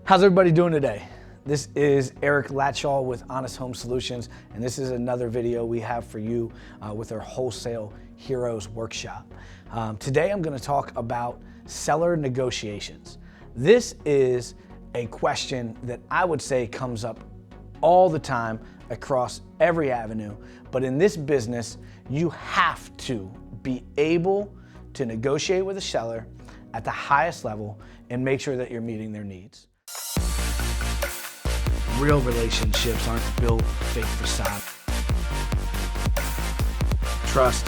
How's everybody doing today? This is Erik Latsha with Honest Home Solutions, and this is another video we have for you with our Wholesale Heroes Workshop. Today I'm going to talk about seller negotiations. This is a question that I would say comes up all the time across every avenue, but in this business, you have to be able to negotiate with a seller at the highest level and make sure that you're meeting their needs. Real relationships aren't built fake facade. Trust,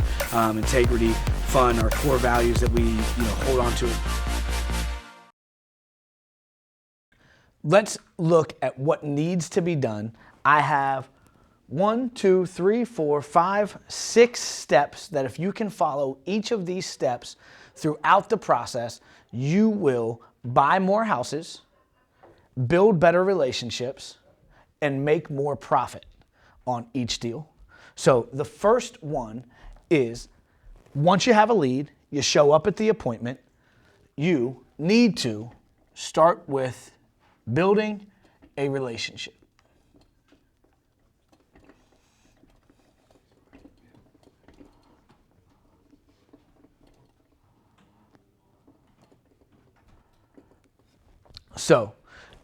integrity, fun are core values that we hold on to. Let's look at what needs to be done. I have 1, 2, 3, 4, 5, 6 steps that if you can follow each of these steps throughout the process, you will buy more houses, build better relationships, and make more profit on each deal. So the first one is, once you have a lead, you show up at the appointment, you need to start with building a relationship. So,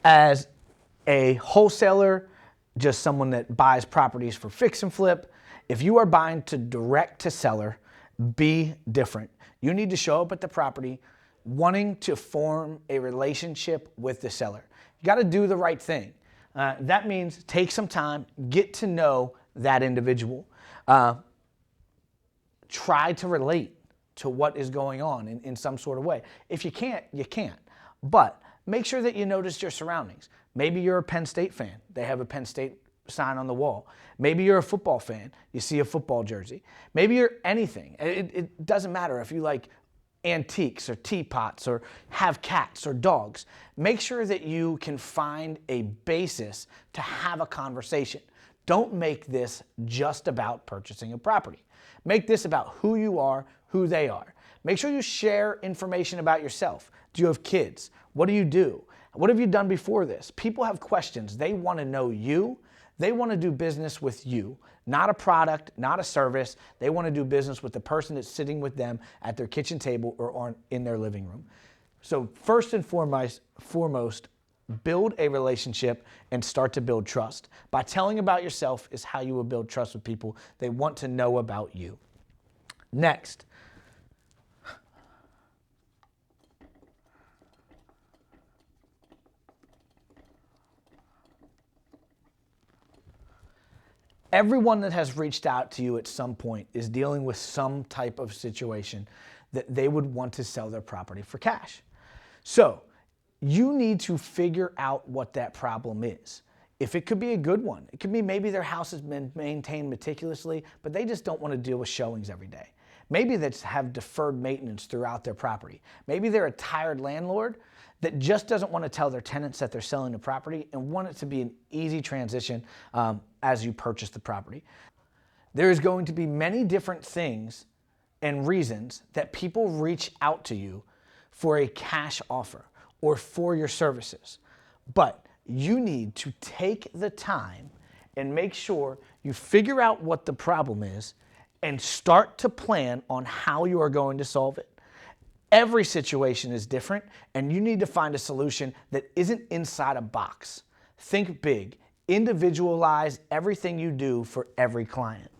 as a wholesaler, just someone that buys properties for fix and flip, if you are buying to direct to seller, be different. You need to show up at the property wanting to form a relationship with the seller. You got to do the right thing. That means take some time, get to know that individual. Try to relate to what is going on in some sort of way. If you can't, you can't. But make sure that you notice your surroundings. Maybe you're a Penn State fan. They have a Penn State sign on the wall. Maybe you're a football fan. You see a football jersey. Maybe you're anything. It doesn't matter if you like antiques or teapots or have cats or dogs. Make sure that you can find a basis to have a conversation. Don't make this just about purchasing a property. Make this about who you are, who they are. Make sure you share information about yourself. Do you have kids? What do you do? What have you done before this? People have questions. They want to know you. They want to do business with you, not a product, not a service. They want to do business with the person that's sitting with them at their kitchen table or in their living room. So first and foremost, build a relationship and start to build trust. By telling about yourself is how you will build trust with people. They want to know about you. Next, everyone that has reached out to you at some point is dealing with some type of situation that they would want to sell their property for cash. So you need to figure out what that problem is. If it could be a good one, it could be maybe their house has been maintained meticulously, but they just don't want to deal with showings every day. Maybe they have deferred maintenance throughout their property. Maybe they're a tired landlord that just doesn't want to tell their tenants that they're selling the property and want it to be an easy transition as you purchase the property. There is going to be many different things and reasons that people reach out to you for a cash offer or for your services. But you need to take the time and make sure you figure out what the problem is and start to plan on how you are going to solve it. Every situation is different, and you need to find a solution that isn't inside a box. Think big. Individualize everything you do for every client.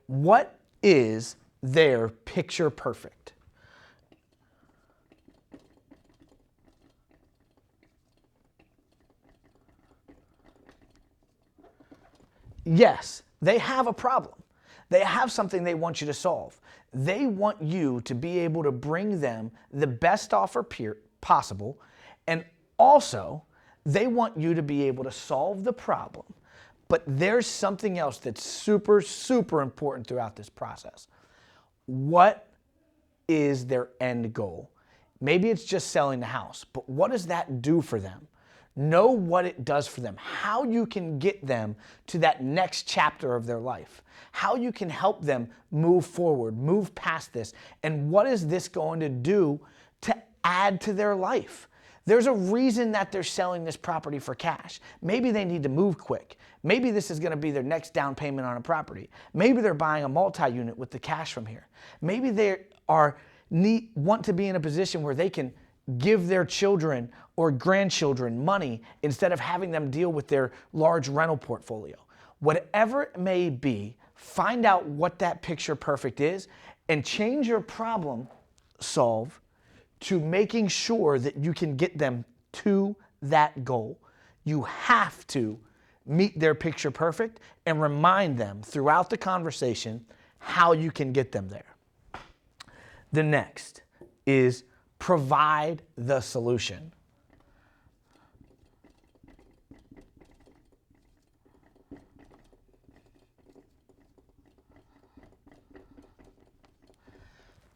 What is their picture perfect? Yes, they have a problem. They have something they want you to solve. They want you to be able to bring them the best offer possible, and also they want you to be able to solve the problem. But there's something else that's super, super important throughout this process. What is their end goal? Maybe it's just selling the house, but what does that do for them? Know what it does for them, how you can get them to that next chapter of their life, how you can help them move forward, move past this, and what is this going to do to add to their life. There's a reason that they're selling this property for cash. Maybe they need to move quick. Maybe this is going to be their next down payment on a property. Maybe they're buying a multi-unit with the cash from here. Maybe they want to be in a position where they can give their children or grandchildren money instead of having them deal with their large rental portfolio. Whatever it may be, find out what that picture perfect is and change your problem solve to making sure that you can get them to that goal. You have to meet their picture perfect and remind them throughout the conversation how you can get them there. The next is provide the solution.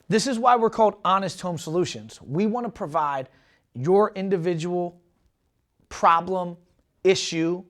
This is why we're called Honest Home Solutions. We want to provide your individual problem, issue,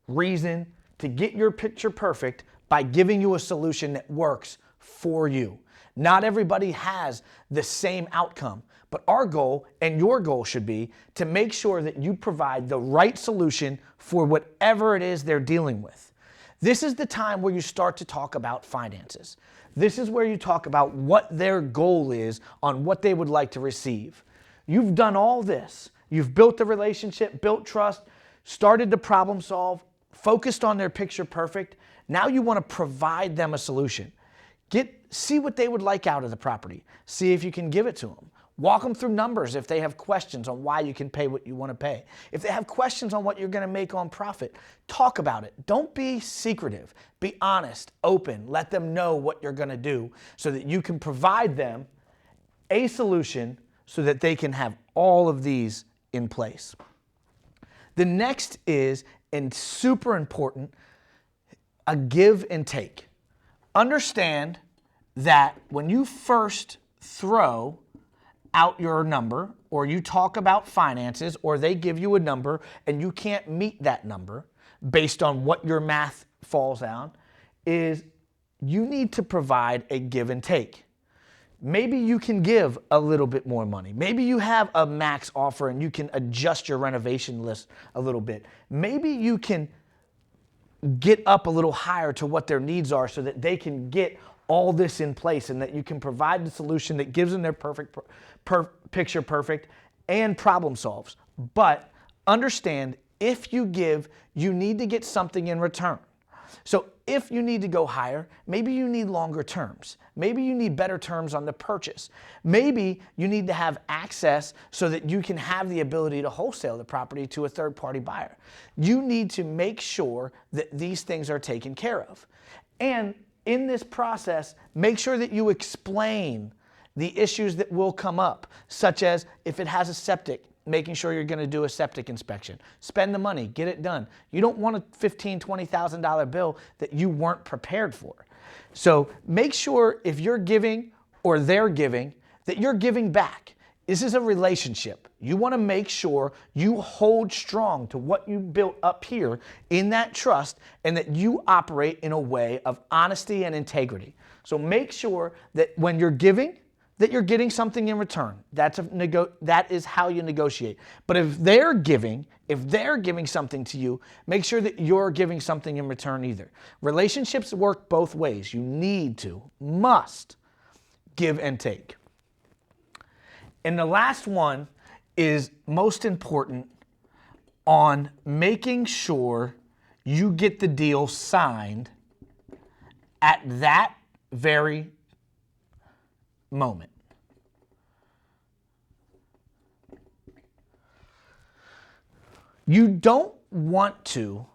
reason to get your picture perfect by giving you a solution that works for you. Not everybody has the same outcome, but our goal and your goal should be to make sure that you provide the right solution for whatever it is they're dealing with. This is the time where you start to talk about finances. This is where you talk about what their goal is on what they would like to receive. You've done all this. You've built the relationship, built trust, started to problem solve, focused on their picture perfect. Now you want to provide them a solution. See what they would like out of the property. See if you can give it to them. Walk them through numbers if they have questions on why you can pay what you want to pay. If they have questions on what you're going to make on profit, talk about it. Don't be secretive. Be honest, open. Let them know what you're going to do so that you can provide them a solution so that they can have all of these in place. The next is, and super important, a give and take. Understand that when you first throw out your number or you talk about finances or they give you a number and you can't meet that number based on what your math falls on, is you need to provide a give and take. Maybe you can give a little bit more money. Maybe you have a max offer and you can adjust your renovation list a little bit. Maybe you can get up a little higher to what their needs are so that they can get all this in place and that you can provide the solution that gives them their picture perfect and problem solves. But understand, if you give, you need to get something in return. So if you need to go higher, maybe you need longer terms. Maybe you need better terms on the purchase. Maybe you need to have access so that you can have the ability to wholesale the property to a third-party buyer. You need to make sure that these things are taken care of. And in this process, make sure that you explain the issues that will come up, such as if it has a septic, making sure you're going to do a septic inspection. Spend the money, get it done. You don't want a $15,000, $20,000 bill that you weren't prepared for. So make sure if you're giving or they're giving, that you're giving back. This is a relationship. You want to make sure you hold strong to what you built up here in that trust and that you operate in a way of honesty and integrity. So make sure that when you're giving, that you're getting something in return. That is how you negotiate. But if they're giving something to you, make sure that you're giving something in return either. Relationships work both ways. You must give and take. And the last one is most important on making sure you get the deal signed at that very moment. You don't want to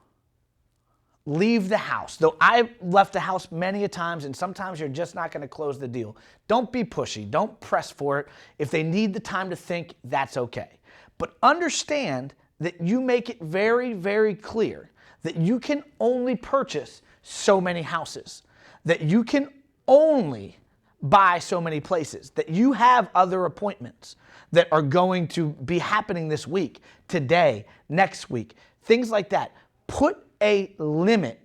leave the house. Though I've left the house many a times, and sometimes you're just not going to close the deal. Don't be pushy. Don't press for it. If they need the time to think, that's okay. But understand that you make it very, very clear that you can only purchase so many houses, that you can only buy so many places, that you have other appointments that are going to be happening this week, today, next week, things like that. Put a limit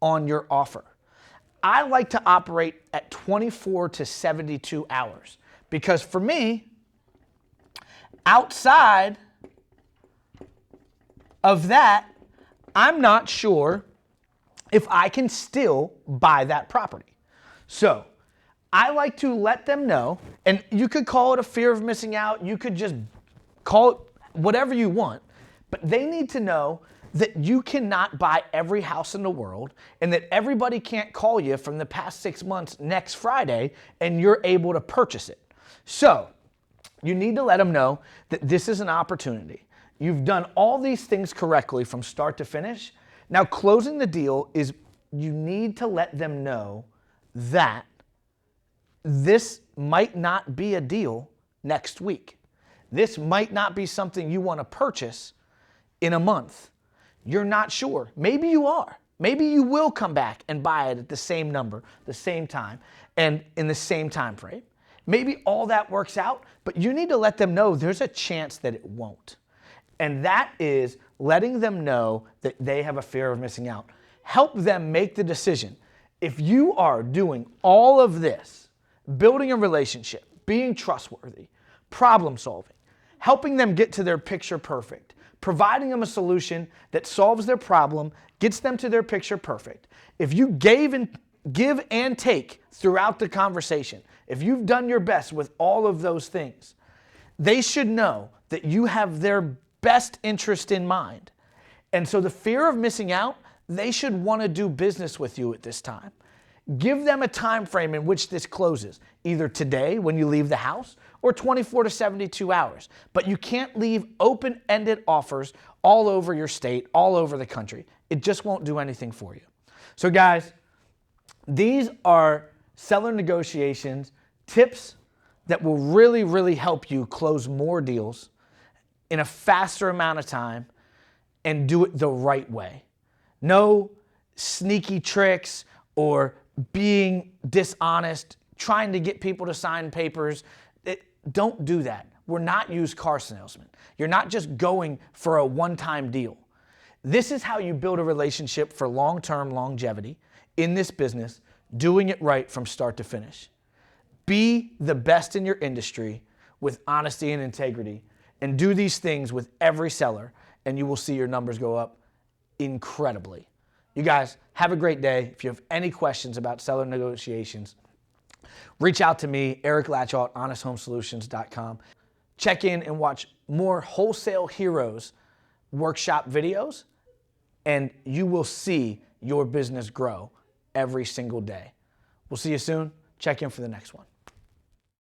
on your offer. I like to operate at 24 to 72 hours because for me, outside of that, I'm not sure if I can still buy that property. So I like to let them know, and you could call it a fear of missing out. You could just call it whatever you want, but they need to know that you cannot buy every house in the world and that everybody can't call you from the past 6 months next Friday and you're able to purchase it. So you need to let them know that this is an opportunity. You've done all these things correctly from start to finish. Now closing the deal is you need to let them know that this might not be a deal next week. This might not be something you want to purchase in a month. You're not sure. Maybe you are. Maybe you will come back and buy it at the same number, the same time, and in the same time frame. Maybe all that works out, but you need to let them know there's a chance that it won't. And that is letting them know that they have a fear of missing out. Help them make the decision. If you are doing all of this, building a relationship, being trustworthy, problem solving, helping them get to their picture perfect, providing them a solution that solves their problem, gets them to their picture perfect. If you give and take throughout the conversation, if you've done your best with all of those things, they should know that you have their best interest in mind. And so the fear of missing out, they should want to do business with you at this time. Give them a time frame in which this closes, either today when you leave the house or 24 to 72 hours. But you can't leave open-ended offers all over your state, all over the country. It just won't do anything for you. So guys, these are seller negotiations, tips that will really, really help you close more deals in a faster amount of time and do it the right way. No sneaky tricks or being dishonest, trying to get people to sign papers. Don't do that. We're not used car salesmen. You're not just going for a one-time deal. This is how you build a relationship for long-term longevity in this business, doing it right from start to finish. Be the best in your industry with honesty and integrity, and do these things with every seller, and you will see your numbers go up incredibly. You guys, have a great day. If you have any questions about seller negotiations, reach out to me, Erik Latsha at HonestHomeSolutions.com. Check in and watch more Wholesale Heroes workshop videos, and you will see your business grow every single day. We'll see you soon. Check in for the next one.